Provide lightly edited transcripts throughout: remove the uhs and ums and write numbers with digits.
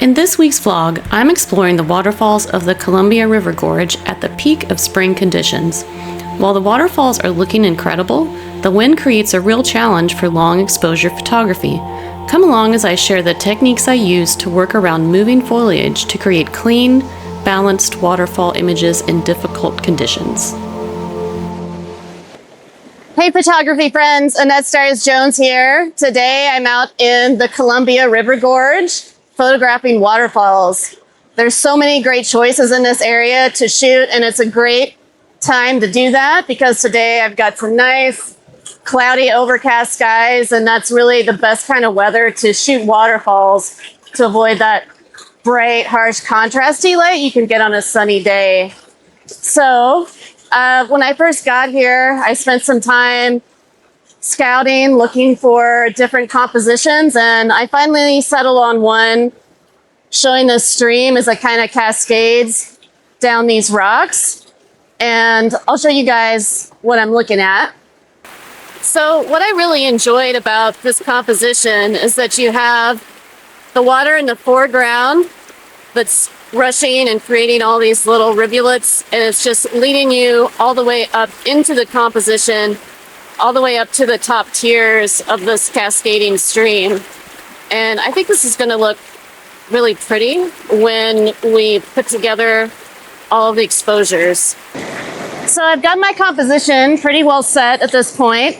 In this week's vlog, I'm exploring the waterfalls of the Columbia River Gorge at the peak of spring conditions. While the waterfalls are looking incredible, the wind creates a real challenge for long exposure photography. Come along as I share the techniques I use to work around moving foliage to create clean, balanced waterfall images in difficult conditions. Hey photography friends, Annette Stars-Jones here. Today I'm out in the Columbia River Gorge photographing waterfalls. There's so many great choices in this area to shoot, and it's a great time to do that because today I've got some nice cloudy overcast skies, and that's really the best kind of weather to shoot waterfalls to avoid that bright, harsh contrasty light you can get on a sunny day. So when I first got here, I spent some time scouting, looking for different compositions, and I finally settled on one showing the stream as it kind of cascades down these rocks. And I'll show you guys what I'm looking at. So what I really enjoyed about this composition is that you have the water in the foreground that's rushing and creating all these little rivulets, and it's just leading you all the way up into the composition, all the way up to the top tiers of this cascading stream. And I think this is going to look really pretty when we put together all of the exposures. So I've got my composition pretty well set at this point,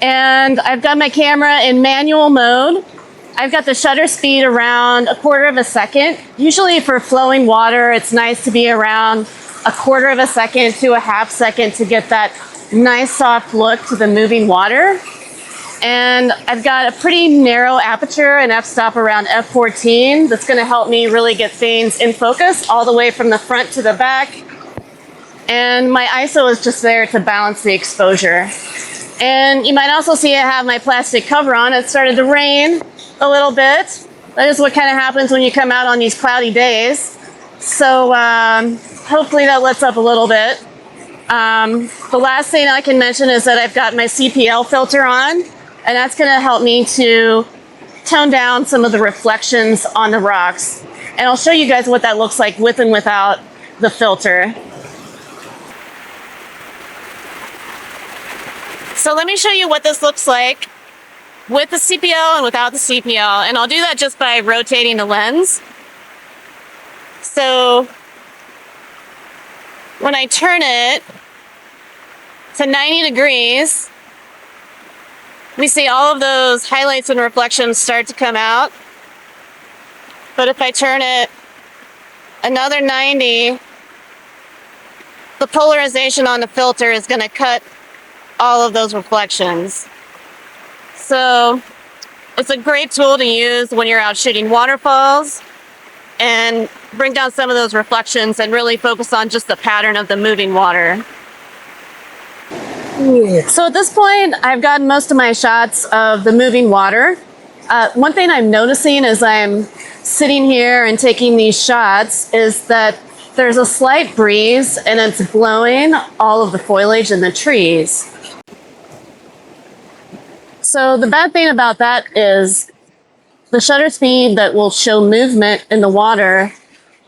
and I've got my camera in manual mode. I've got the shutter speed around 1/4 second. Usually for flowing water, it's nice to be around 1/4 second to a 1/2 second to get that nice soft look to the moving water. And I've got a pretty narrow aperture and f-stop around f14 that's going to help me really get things in focus all the way from the front to the back. And my ISO is just there to balance the exposure. And you might also see I have my plastic cover on. It started to rain a little bit. That is what kind of happens when you come out on these cloudy days. So hopefully that lets up a little bit. The last thing I can mention is that I've got my CPL filter on, and that's going to help me to tone down some of the reflections on the rocks. And I'll show you guys what that looks like with and without the filter. So let me show you what this looks like with the CPL and without the CPL. And I'll do that just by rotating the lens. So when I turn it to 90 degrees, we see all of those highlights and reflections start to come out. But if I turn it another 90, the polarization on the filter is going to cut all of those reflections. So it's a great tool to use when you're out shooting waterfalls and bring down some of those reflections and really focus on just the pattern of the moving water. So at this point, I've gotten most of my shots of the moving water. One thing I'm noticing as I'm sitting here and taking these shots is that there's a slight breeze and it's blowing all of the foliage in the trees. So the bad thing about that is the shutter speed that will show movement in the water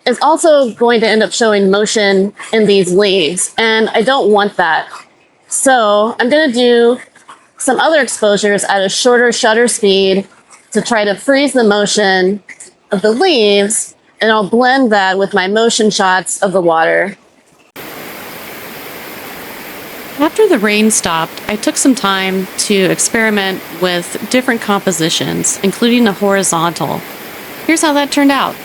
is also going to end up showing motion in these leaves, and I don't want that. So I'm going to do some other exposures at a shorter shutter speed to try to freeze the motion of the leaves, and I'll blend that with my motion shots of the water. After the rain stopped, I took some time to experiment with different compositions, including a horizontal. Here's how that turned out.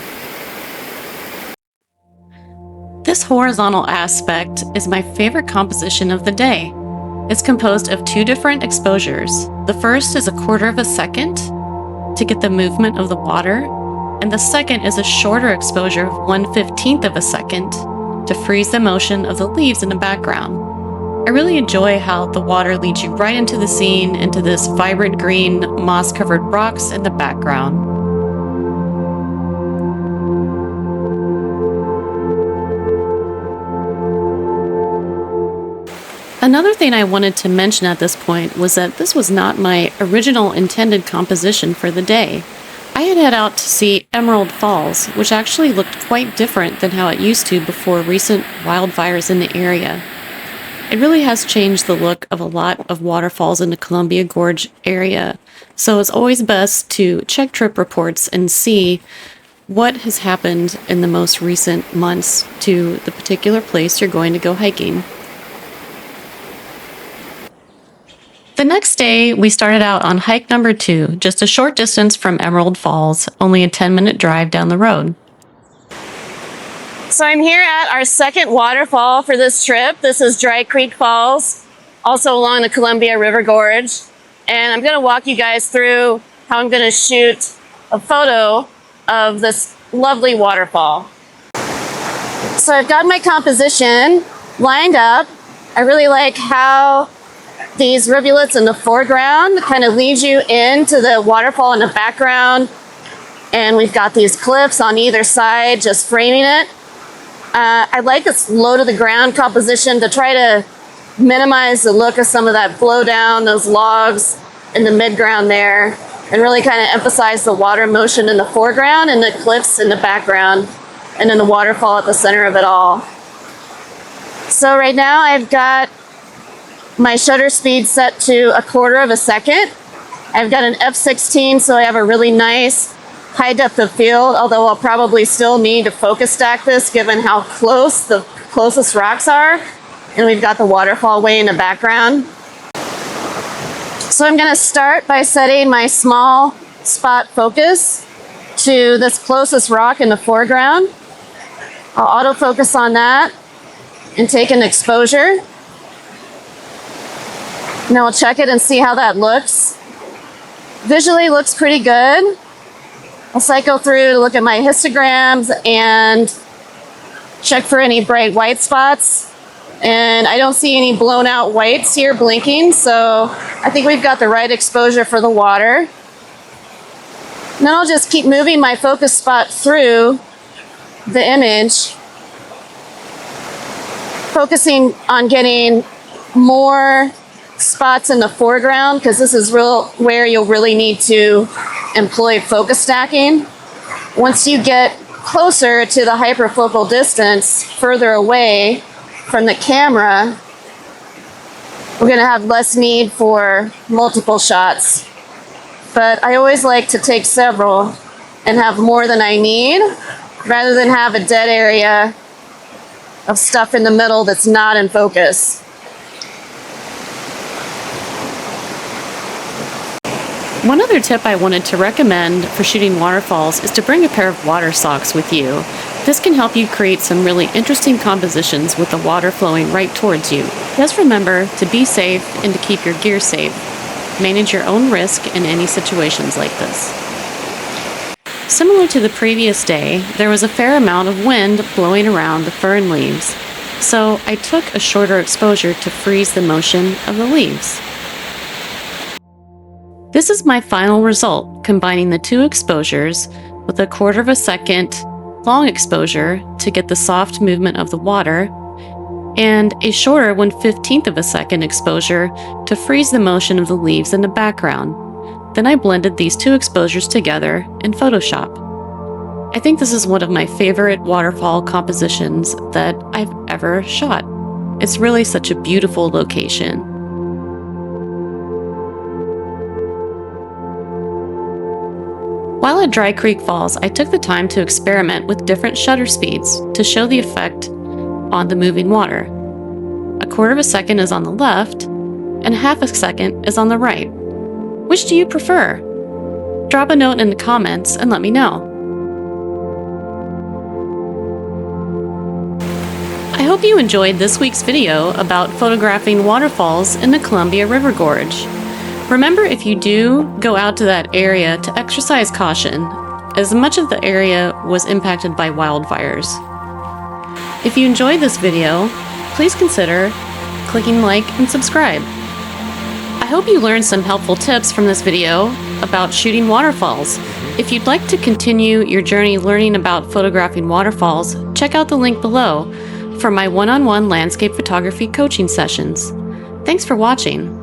This horizontal aspect is my favorite composition of the day. It's composed of 2 different exposures. The first is 1/4 second to get the movement of the water, and the second is a shorter exposure of 1/15 second to freeze the motion of the leaves in the background. I really enjoy how the water leads you right into the scene, into this vibrant green, moss-covered rocks in the background. Another thing I wanted to mention at this point was that this was not my original intended composition for the day. I had head out to see Emerald Falls, which actually looked quite different than how it used to before recent wildfires in the area. It really has changed the look of a lot of waterfalls in the Columbia Gorge area, so it's always best to check trip reports and see what has happened in the most recent months to the particular place you're going to go hiking. The next day, we started out on hike number 2, just a short distance from Emerald Falls, only a 10-minute drive down the road. So I'm here at our second waterfall for this trip. This is Dry Creek Falls, also along the Columbia River Gorge. And I'm going to walk you guys through how I'm going to shoot a photo of this lovely waterfall. So I've got my composition lined up. I really like how these rivulets in the foreground kind of leads you into the waterfall in the background. And we've got these cliffs on either side just framing it. I like this low to the ground composition to try to minimize the look of some of that blow down, those logs in the midground there, and really kind of emphasize the water motion in the foreground and the cliffs in the background, and then the waterfall at the center of it all. So right now I've got my shutter speed set to 1/4 second. I've got an f/16, so I have a really nice high depth of field, although I'll probably still need to focus stack this given how close the closest rocks are. And we've got the waterfall way in the background. So I'm gonna start by setting my small spot focus to this closest rock in the foreground. I'll autofocus on that and take an exposure. Now we'll check it and see how that looks. Visually looks pretty good. I'll cycle through to look at my histograms and check for any bright white spots. And I don't see any blown out whites here blinking, so I think we've got the right exposure for the water. And then I'll just keep moving my focus spot through the image, focusing on getting more spots in the foreground, because this is where you'll really need to employ focus stacking. Once you get closer to the hyperfocal distance, further away from the camera, we're going to have less need for multiple shots. But I always like to take several and have more than I need, rather than have a dead area of stuff in the middle that's not in focus. One other tip I wanted to recommend for shooting waterfalls is to bring a pair of water socks with you. This can help you create some really interesting compositions with the water flowing right towards you. Just remember to be safe and to keep your gear safe. Manage your own risk in any situations like this. Similar to the previous day, there was a fair amount of wind blowing around the fern leaves, so I took a shorter exposure to freeze the motion of the leaves. This is my final result, combining the 2 exposures with a 1/4 second long exposure to get the soft movement of the water, and a shorter 1/15 second exposure to freeze the motion of the leaves in the background. Then I blended these 2 exposures together in Photoshop. I think this is one of my favorite waterfall compositions that I've ever shot. It's really such a beautiful location. While at Dry Creek Falls, I took the time to experiment with different shutter speeds to show the effect on the moving water. A 1/4 second is on the left, and 1/2 second is on the right. Which do you prefer? Drop a note in the comments and let me know. I hope you enjoyed this week's video about photographing waterfalls in the Columbia River Gorge. Remember, if you do go out to that area, to exercise caution, as much of the area was impacted by wildfires. If you enjoyed this video, please consider clicking like and subscribe. I hope you learned some helpful tips from this video about shooting waterfalls. If you'd like to continue your journey learning about photographing waterfalls, check out the link below for my one-on-one landscape photography coaching sessions. Thanks for watching.